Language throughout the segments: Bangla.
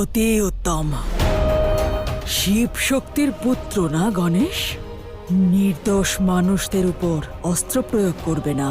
অতি উত্তম। শিব শক্তির পুত্র না গণেশ? নির্দোষ মানুষদের উপর অস্ত্র প্রয়োগ করবে না,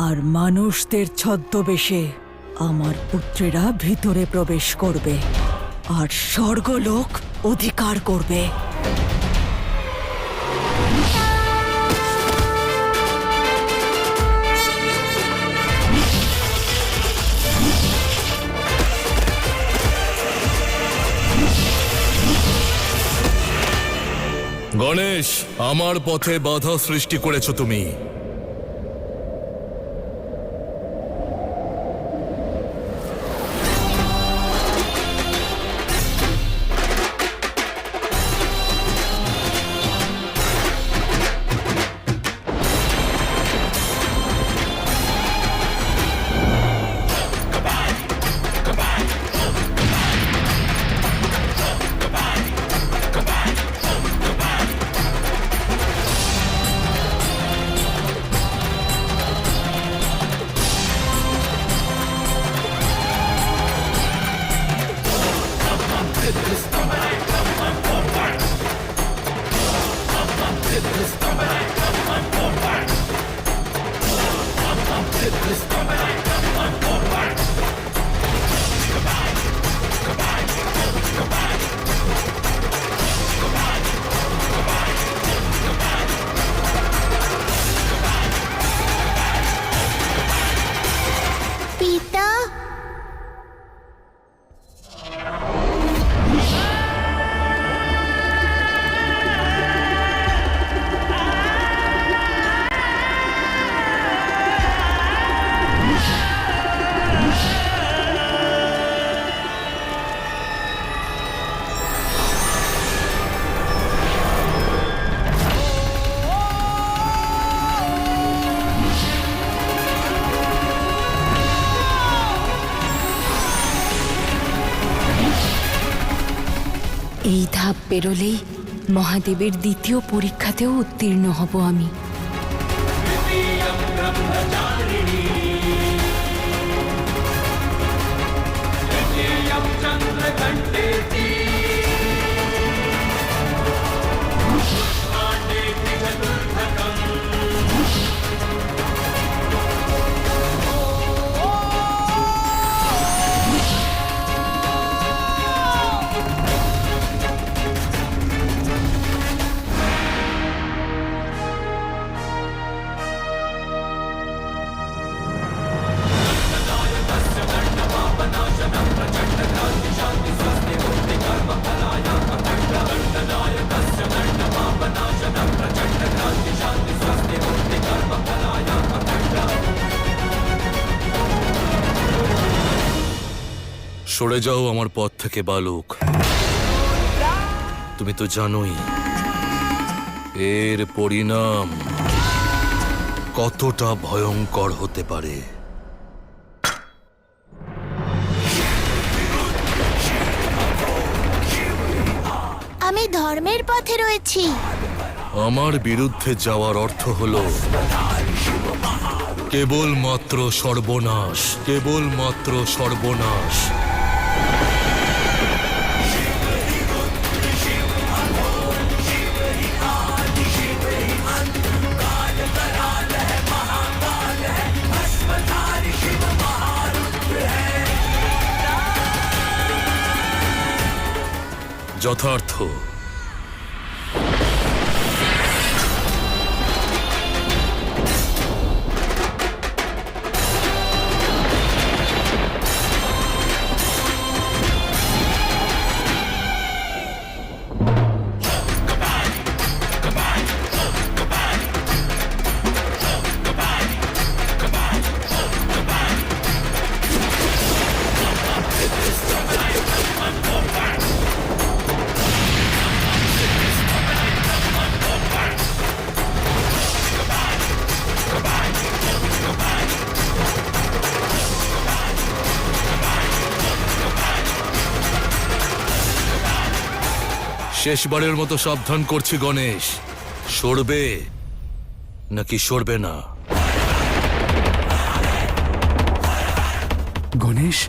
আর মানুষদের ছদ্মবেশে আমার পুত্রেরা ভিতরে প্রবেশ করবে আর স্বর্গলোক অধিকার করবে। গণেশ, আমার পথে বাধা সৃষ্টি করেছ তুমি। পিতা, এই ধাপ পেরোলেই মহাদেবের দ্বিতীয় পরীক্ষাতেও উত্তীর্ণ হব আমি। সরে যাও আমার পথ থেকে বালক। তুমি তো জানোই এর পরিণাম কতটা ভয়ঙ্কর হতে পারে। আমি ধর্মের পথে রয়েছি। আমার বিরুদ্ধে যাওয়ার অর্থ হল কেবলমাত্র সর্বনাশ, কেবলমাত্র সর্বনাশ। যথার্থ। শেষবারের মতো সাবধান করছি গণেশ, সরবে নাকি সরবে না? গণেশ,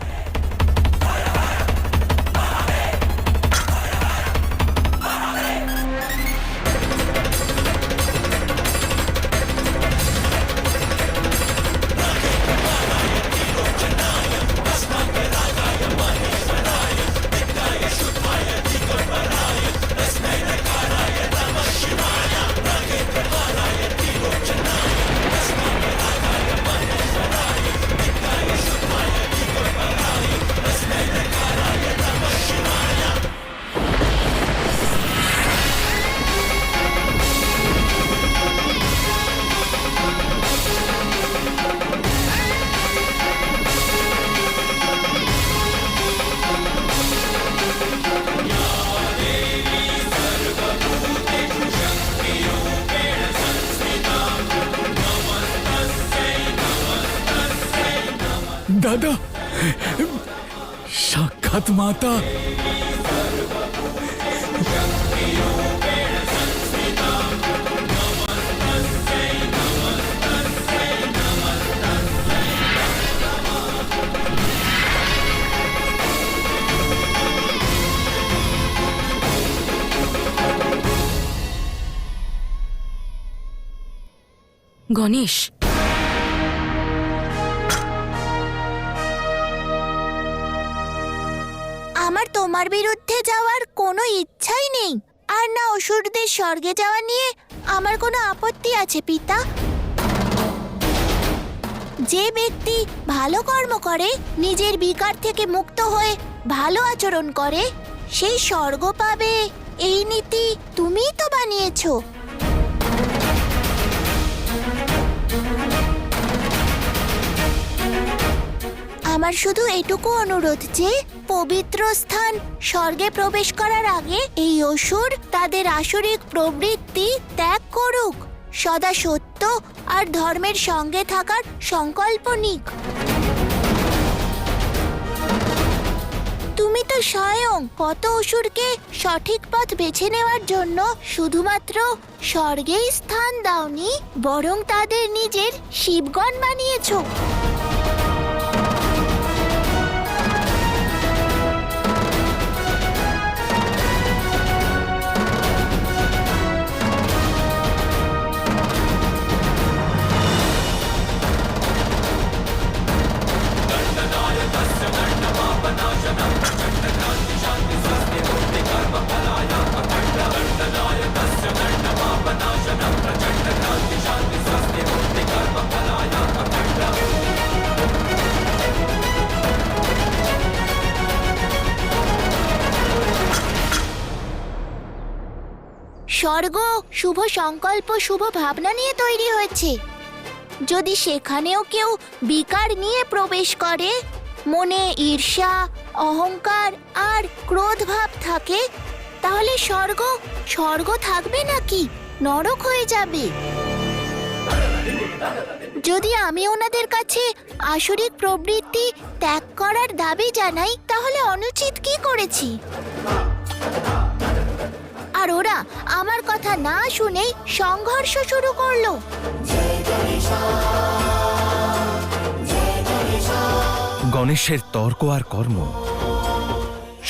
দাদা, সাক্ষাৎ মাতা। গণেশ, আমার তোমার বিরুদ্ধে যাওয়ার কোনো ইচ্ছাই নেই, আর না অসুরদের স্বর্গে যাওয়া নিয়ে আমার কোনো আপত্তি আছে পিতা। যে ব্যক্তি ভালো কর্ম করে, নিজের বিকার থেকে মুক্ত হয়ে ভালো আচরণ করে, সেই স্বর্গ পাবে, এই নীতি তুমিই তো বানিয়েছো। আমার শুধু এটুকু অনুরোধ যে পবিত্র স্থান স্বর্গে প্রবেশ করার আগে এই অসুর তাদের আসরিক প্রবৃত্তি ত্যাগ করুক, সদা সত্য আর ধর্মের সঙ্গে থাকার সংকল্প নিক। তুমি তো স্বয়ং কত অসুরকে সঠিক পথ বেছে নেওয়ার জন্য শুধুমাত্র স্বর্গেই স্থান দাওনি, বরং তাদের নিজের শিবগণ বানিয়েছো। স্বর্গ শুভ সংকল্প, শুভ ভাবনা নিয়ে তৈরি হয়েছে। যদি সেখানেও কেউ বিকার নিয়ে প্রবেশ করে, মনে ঈর্ষা, অহংকার আর ক্রোধ ভাব থাকে, তাহলে স্বর্গ থাকবে নাকি? নরক হয়ে যাবে। যদি আমি ওনাদের কাছে আসরিক প্রবৃত্তি ত্যাগ করার দাবি জানাই, তাহলে অনুচিত কি করেছি? আর ওরা আমার কথা না শুনে সংঘর্ষ শুরু করলো। গণেশের তর্ক আর কর্ম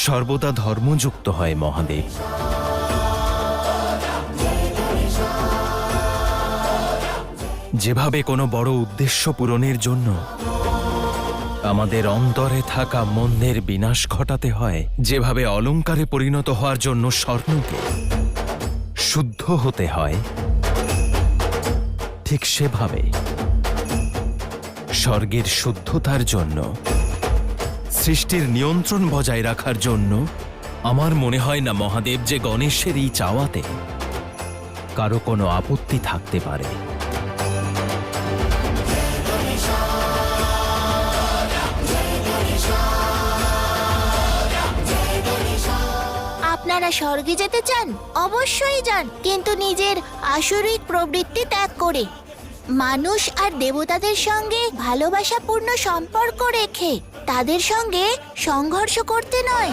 সর্বদা ধর্মযুক্ত হয় মহাদেব। যেভাবে কোনো বড় উদ্দেশ্য পূরণের জন্য আমাদের অন্তরে থাকা মন্দের বিনাশ ঘটাতে হয়, যেভাবে অলংকারে পরিণত হওয়ার জন্য স্বর্ণকে শুদ্ধ হতে হয়, ঠিক সেভাবে স্বর্গের শুদ্ধতার জন্য, সৃষ্টির নিয়ন্ত্রণ বজায় রাখার জন্য আমার মনে হয় না মহাদেব যে গণেশের এই চাওয়াতে কারো কোনো আপত্তি থাকতে পারে। আপনারা স্বর্গে যেতে চান? অবশ্যই যান, কিন্তু নিজের আসরিক প্রবৃত্তি ত্যাগ করে, মানুষ আর দেবতাদের সঙ্গে ভালোবাসাপূর্ণ সম্পর্ক রেখে, তাদের সঙ্গে সংঘর্ষ করতে নয়।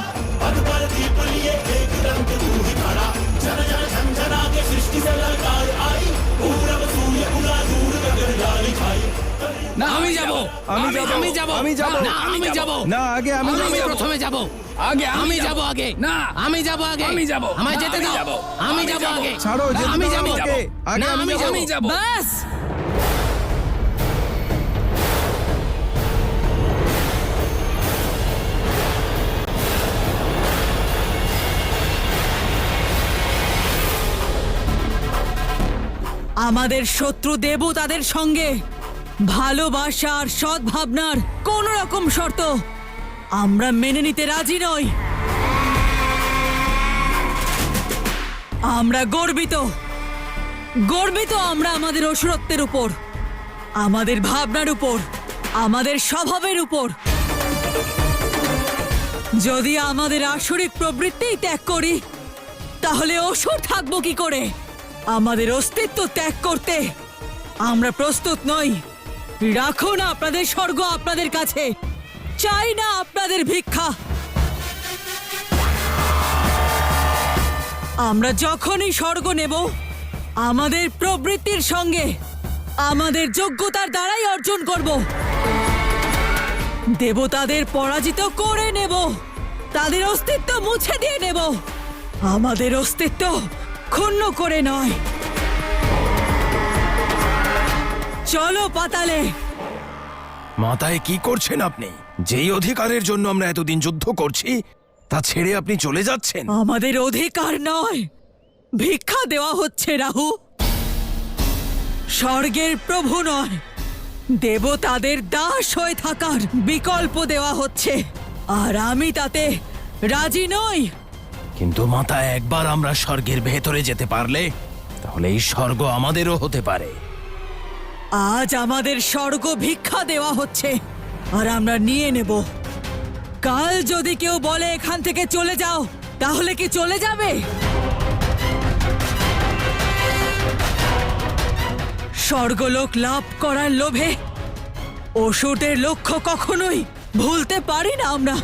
না, আমি যাব, আমি যাব, আমি যাব, আমি যাব, না আমি যাব, না আগে আমি প্রথমে যাব, আগে আমি যাব, আগে না আমি যাব, আগে আমি যাব, আমায় যেতে দাও, আমি যাব আগে, ছাড়ো, আমি যাব আগে, আগে আমি যাব। বাস, আমাদের শত্রু দেবতাদের সঙ্গে ভালোবাসা আর সদ্ভাবনার কোন রকম শর্ত আমরা মেনে নিতে রাজি নই। আমরা গর্বিত আমরা আমাদের অসুরত্বের উপর, আমাদের ভাবনার উপর, আমাদের স্বভাবের উপর। যদি আমাদের আসরিক প্রবৃত্তি ত্যাগ করি, তাহলে অসুর থাকবো কি করে? আমাদের অস্তিত্ব ত্যাগ করতে আমরা প্রস্তুত নই। রাখুন আপনাদের স্বর্গ আপনাদের কাছে। চাই না আপনাদের ভিক্ষা। আমরা যখনই স্বর্গ নেব আমাদের প্রবৃত্তির সঙ্গে আমাদের যোগ্যতার দ্বারাই অর্জন করব। দেবতাদের পরাজিত করে নেব, তাদের অস্তিত্ব মুছে দিয়ে নেব, আমাদের অস্তিত্ব ক্ষুণ্ণ করে নয়। চলো পাতালে। মাথায় কি করছেন আপনি? যেই অধিকারের জন্য আমরা এতদিন যুদ্ধ করছি তা ছেড়ে আপনি চলে যাচ্ছেন। আমাদের অধিকার নয়, ভিক্ষা দেওয়া হচ্ছে রাহু। স্বর্গের প্রভু নয়, দেবতাদের দাস হয়ে থাকার বিকল্প দেওয়া হচ্ছে, আর আমি তাতে রাজি নই। কিন্তু মাতা, একবার আমরা স্বর্গের ভেতরে যেতে পারলে তাহলে এই স্বর্গ আমাদেরও হতে পারে। আজ আমাদের স্বর্গ ভিক্ষা দেওয়া হচ্ছে আর আমরা নিয়ে নেব। কাল যদি কেউ বলে এখান থেকে চলে যাও, তাহলে কি চলে যাবে? স্বর্গলোক লাভ করার লোভে অসুরদের লক্ষ্য কখনোই ভুলতে পারি না আমরা।